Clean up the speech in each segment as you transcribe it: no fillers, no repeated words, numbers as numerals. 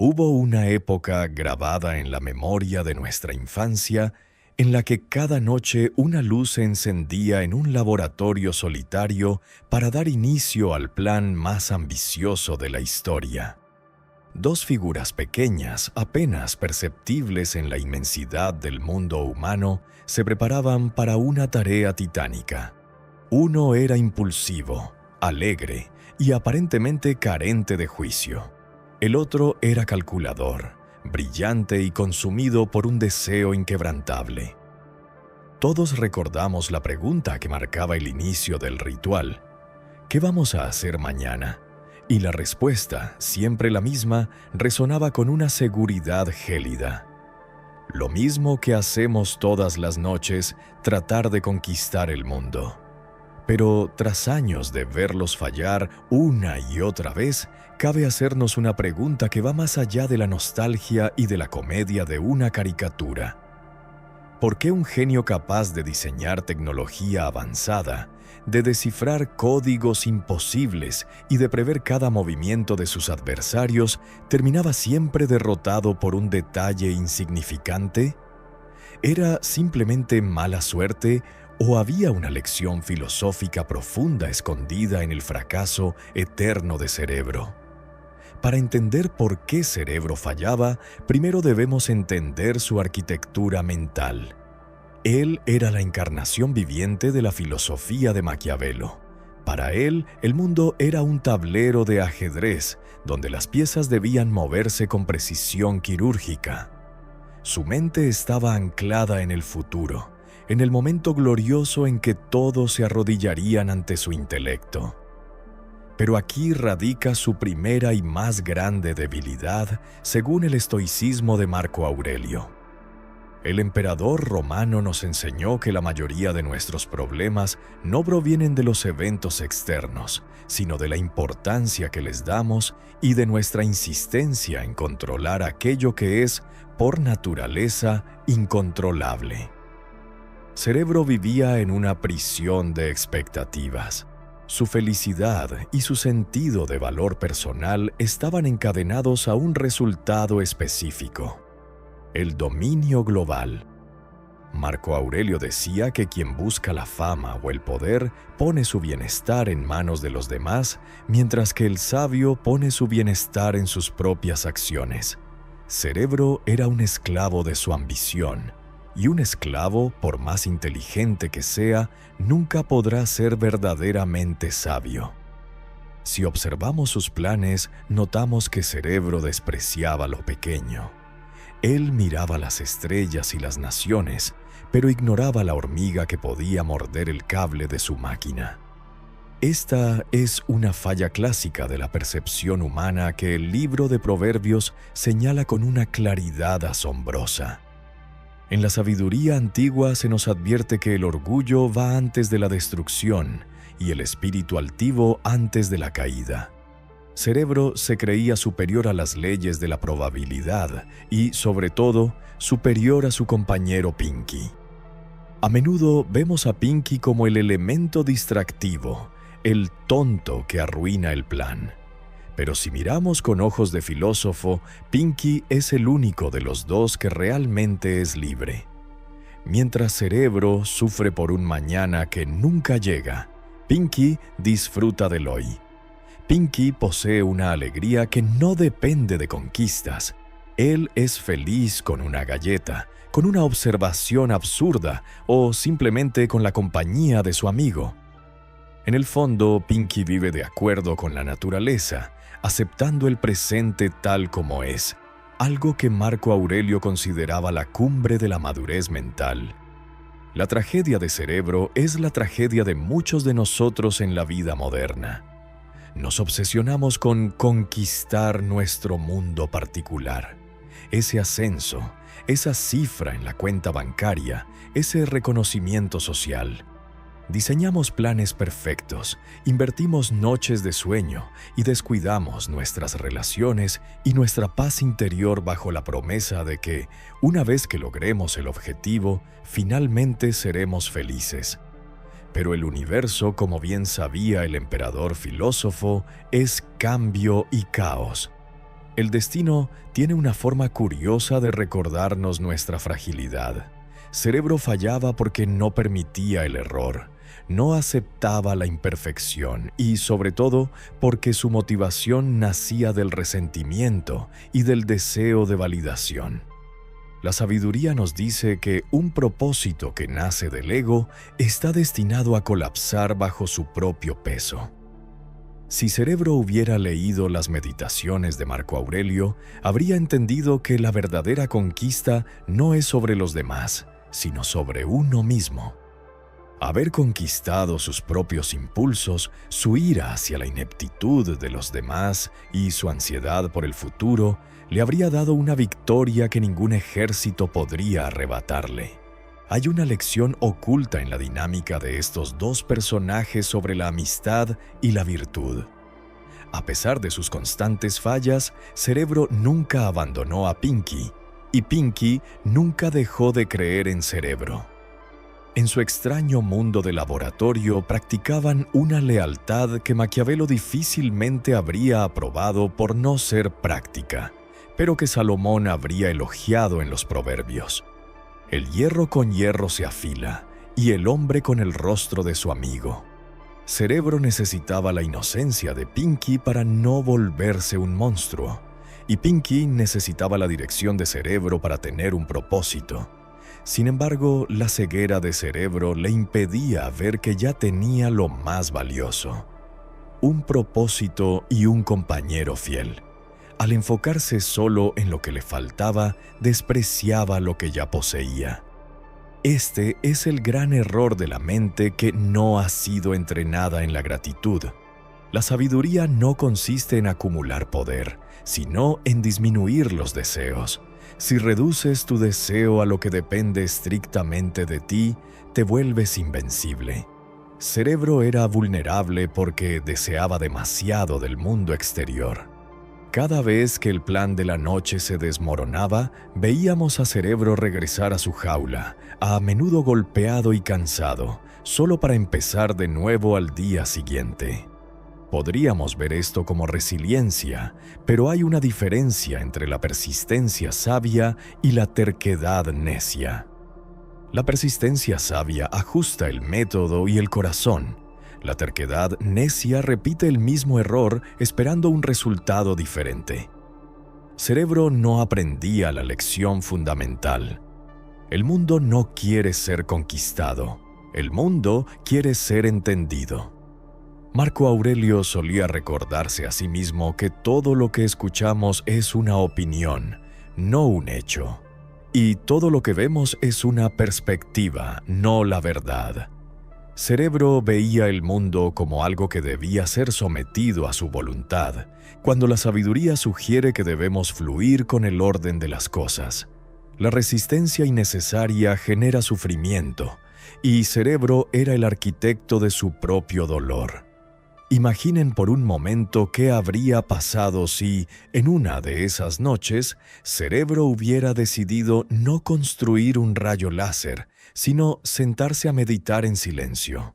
Hubo una época grabada en la memoria de nuestra infancia en la que cada noche una luz se encendía en un laboratorio solitario para dar inicio al plan más ambicioso de la historia. Dos figuras pequeñas, apenas perceptibles en la inmensidad del mundo humano, se preparaban para una tarea titánica. Uno era impulsivo, alegre y aparentemente carente de juicio. El otro era calculador, brillante y consumido por un deseo inquebrantable. Todos recordamos la pregunta que marcaba el inicio del ritual: ¿qué vamos a hacer mañana? Y la respuesta, siempre la misma, resonaba con una seguridad gélida. Lo mismo que hacemos todas las noches, tratar de conquistar el mundo. Pero tras años de verlos fallar una y otra vez, cabe hacernos una pregunta que va más allá de la nostalgia y de la comedia de una caricatura. ¿Por qué un genio capaz de diseñar tecnología avanzada, de descifrar códigos imposibles y de prever cada movimiento de sus adversarios, terminaba siempre derrotado por un detalle insignificante? ¿Era simplemente mala suerte o había una lección filosófica profunda escondida en el fracaso eterno de Cerebro? Para entender por qué Cerebro fallaba, primero debemos entender su arquitectura mental. Él era la encarnación viviente de la filosofía de Maquiavelo. Para él, el mundo era un tablero de ajedrez, donde las piezas debían moverse con precisión quirúrgica. Su mente estaba anclada en el futuro, en el momento glorioso en que todos se arrodillarían ante su intelecto. Pero aquí radica su primera y más grande debilidad, según el estoicismo de Marco Aurelio. El emperador romano nos enseñó que la mayoría de nuestros problemas no provienen de los eventos externos, sino de la importancia que les damos y de nuestra insistencia en controlar aquello que es, por naturaleza, incontrolable. Cerebro vivía en una prisión de expectativas. Su felicidad y su sentido de valor personal estaban encadenados a un resultado específico: el dominio global. Marco Aurelio decía que quien busca la fama o el poder pone su bienestar en manos de los demás, mientras que el sabio pone su bienestar en sus propias acciones. Cerebro era un esclavo de su ambición. Y un esclavo, por más inteligente que sea, nunca podrá ser verdaderamente sabio. Si observamos sus planes, notamos que Cerebro despreciaba lo pequeño. Él miraba las estrellas y las naciones, pero ignoraba la hormiga que podía morder el cable de su máquina. Esta es una falla clásica de la percepción humana que el libro de Proverbios señala con una claridad asombrosa. En la sabiduría antigua se nos advierte que el orgullo va antes de la destrucción y el espíritu altivo antes de la caída. Cerebro se creía superior a las leyes de la probabilidad y, sobre todo, superior a su compañero Pinky. A menudo vemos a Pinky como el elemento distractivo, el tonto que arruina el plan. Pero si miramos con ojos de filósofo, Pinky es el único de los dos que realmente es libre. Mientras Cerebro sufre por un mañana que nunca llega, Pinky disfruta del hoy. Pinky posee una alegría que no depende de conquistas. Él es feliz con una galleta, con una observación absurda o simplemente con la compañía de su amigo. En el fondo, Pinky vive de acuerdo con la naturaleza, aceptando el presente tal como es, algo que Marco Aurelio consideraba la cumbre de la madurez mental. La tragedia de Cerebro es la tragedia de muchos de nosotros en la vida moderna. Nos obsesionamos con conquistar nuestro mundo particular. Ese ascenso, esa cifra en la cuenta bancaria, ese reconocimiento social. Diseñamos planes perfectos, invertimos noches de sueño y descuidamos nuestras relaciones y nuestra paz interior bajo la promesa de que, una vez que logremos el objetivo, finalmente seremos felices. Pero el universo, como bien sabía el emperador filósofo, es cambio y caos. El destino tiene una forma curiosa de recordarnos nuestra fragilidad. Cerebro fallaba porque no permitía el error, no aceptaba la imperfección y, sobre todo, porque su motivación nacía del resentimiento y del deseo de validación. La sabiduría nos dice que un propósito que nace del ego está destinado a colapsar bajo su propio peso. Si Cerebro hubiera leído las meditaciones de Marco Aurelio, habría entendido que la verdadera conquista no es sobre los demás, sino sobre uno mismo. Haber conquistado sus propios impulsos, su ira hacia la ineptitud de los demás y su ansiedad por el futuro, le habría dado una victoria que ningún ejército podría arrebatarle. Hay una lección oculta en la dinámica de estos dos personajes sobre la amistad y la virtud. A pesar de sus constantes fallas, Cerebro nunca abandonó a Pinky, y Pinky nunca dejó de creer en Cerebro. En su extraño mundo de laboratorio practicaban una lealtad que Maquiavelo difícilmente habría aprobado por no ser práctica, pero que Salomón habría elogiado en los proverbios. El hierro con hierro se afila, y el hombre con el rostro de su amigo. Cerebro necesitaba la inocencia de Pinky para no volverse un monstruo, y Pinky necesitaba la dirección de Cerebro para tener un propósito. Sin embargo, la ceguera de Cerebro le impedía ver que ya tenía lo más valioso: un propósito y un compañero fiel. Al enfocarse solo en lo que le faltaba, despreciaba lo que ya poseía. Este es el gran error de la mente que no ha sido entrenada en la gratitud. La sabiduría no consiste en acumular poder, sino en disminuir los deseos. Si reduces tu deseo a lo que depende estrictamente de ti, te vuelves invencible. Cerebro era vulnerable porque deseaba demasiado del mundo exterior. Cada vez que el plan de la noche se desmoronaba, veíamos a Cerebro regresar a su jaula, a menudo golpeado y cansado, solo para empezar de nuevo al día siguiente. Podríamos ver esto como resiliencia, pero hay una diferencia entre la persistencia sabia y la terquedad necia. La persistencia sabia ajusta el método y el corazón. La terquedad necia repite el mismo error esperando un resultado diferente. Cerebro no aprendía la lección fundamental. El mundo no quiere ser conquistado. El mundo quiere ser entendido. Marco Aurelio solía recordarse a sí mismo que todo lo que escuchamos es una opinión, no un hecho. Y todo lo que vemos es una perspectiva, no la verdad. Cerebro veía el mundo como algo que debía ser sometido a su voluntad, cuando la sabiduría sugiere que debemos fluir con el orden de las cosas. La resistencia innecesaria genera sufrimiento, y Cerebro era el arquitecto de su propio dolor. Imaginen por un momento qué habría pasado si, en una de esas noches, Cerebro hubiera decidido no construir un rayo láser, sino sentarse a meditar en silencio.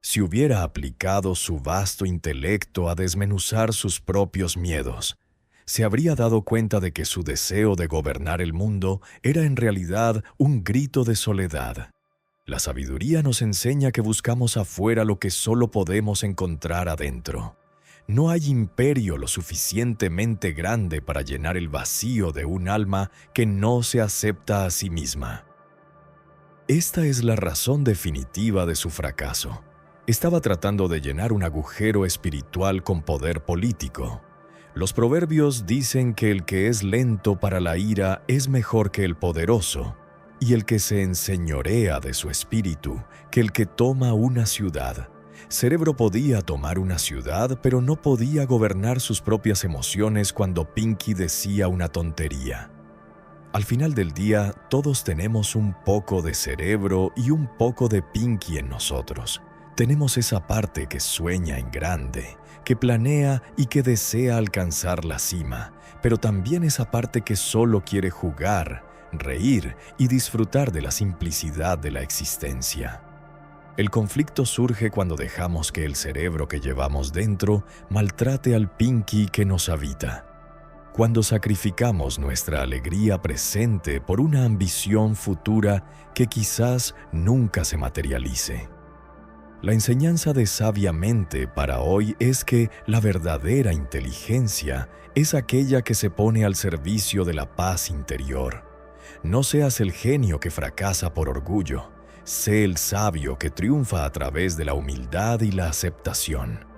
Si hubiera aplicado su vasto intelecto a desmenuzar sus propios miedos, se habría dado cuenta de que su deseo de gobernar el mundo era en realidad un grito de soledad. La sabiduría nos enseña que buscamos afuera lo que solo podemos encontrar adentro. No hay imperio lo suficientemente grande para llenar el vacío de un alma que no se acepta a sí misma. Esta es la razón definitiva de su fracaso. Estaba tratando de llenar un agujero espiritual con poder político. Los proverbios dicen que el que es lento para la ira es mejor que el poderoso, y el que se enseñorea de su espíritu, que el que toma una ciudad. Cerebro podía tomar una ciudad, pero no podía gobernar sus propias emociones cuando Pinky decía una tontería. Al final del día, todos tenemos un poco de Cerebro y un poco de Pinky en nosotros. Tenemos esa parte que sueña en grande, que planea y que desea alcanzar la cima, pero también esa parte que solo quiere jugar, reír y disfrutar de la simplicidad de la existencia. El conflicto surge cuando dejamos que el cerebro que llevamos dentro maltrate al Pinky que nos habita. cuando sacrificamos nuestra alegría presente por una ambición futura que quizás nunca se materialice. La enseñanza de Sabiamente para hoy es que la verdadera inteligencia es aquella que se pone al servicio de la paz interior. No seas el genio que fracasa por orgullo, sé el sabio que triunfa a través de la humildad y la aceptación.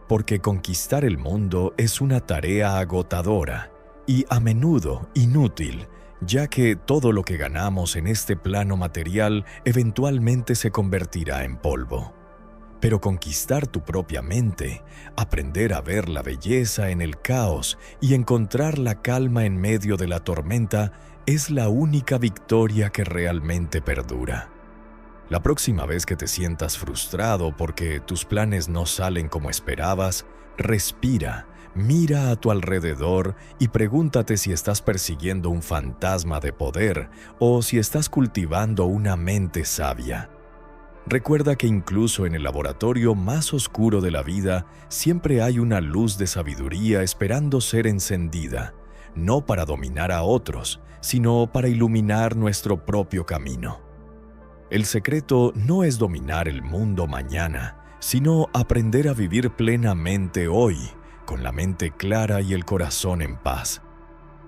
Porque conquistar el mundo es una tarea agotadora y a menudo inútil, ya que todo lo que ganamos en este plano material eventualmente se convertirá en polvo. Pero conquistar tu propia mente, aprender a ver la belleza en el caos y encontrar la calma en medio de la tormenta es la única victoria que realmente perdura. La próxima vez que te sientas frustrado porque tus planes no salen como esperabas, respira, mira a tu alrededor y pregúntate si estás persiguiendo un fantasma de poder o si estás cultivando una mente sabia. Recuerda que incluso en el laboratorio más oscuro de la vida siempre hay una luz de sabiduría esperando ser encendida, no para dominar a otros, sino para iluminar nuestro propio camino. El secreto no es dominar el mundo mañana, sino aprender a vivir plenamente hoy, con la mente clara y el corazón en paz.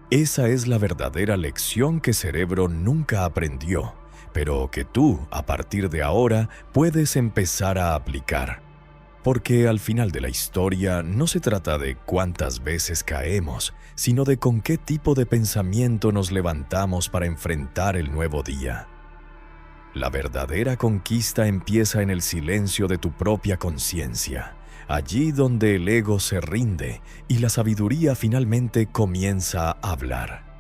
Esa es la verdadera lección que Cerebro nunca aprendió, pero que tú, a partir de ahora, puedes empezar a aplicar. Porque al final de la historia no se trata de cuántas veces caemos, sino de con qué tipo de pensamiento nos levantamos para enfrentar el nuevo día. La verdadera conquista empieza en el silencio de tu propia conciencia, allí donde el ego se rinde y la sabiduría finalmente comienza a hablar.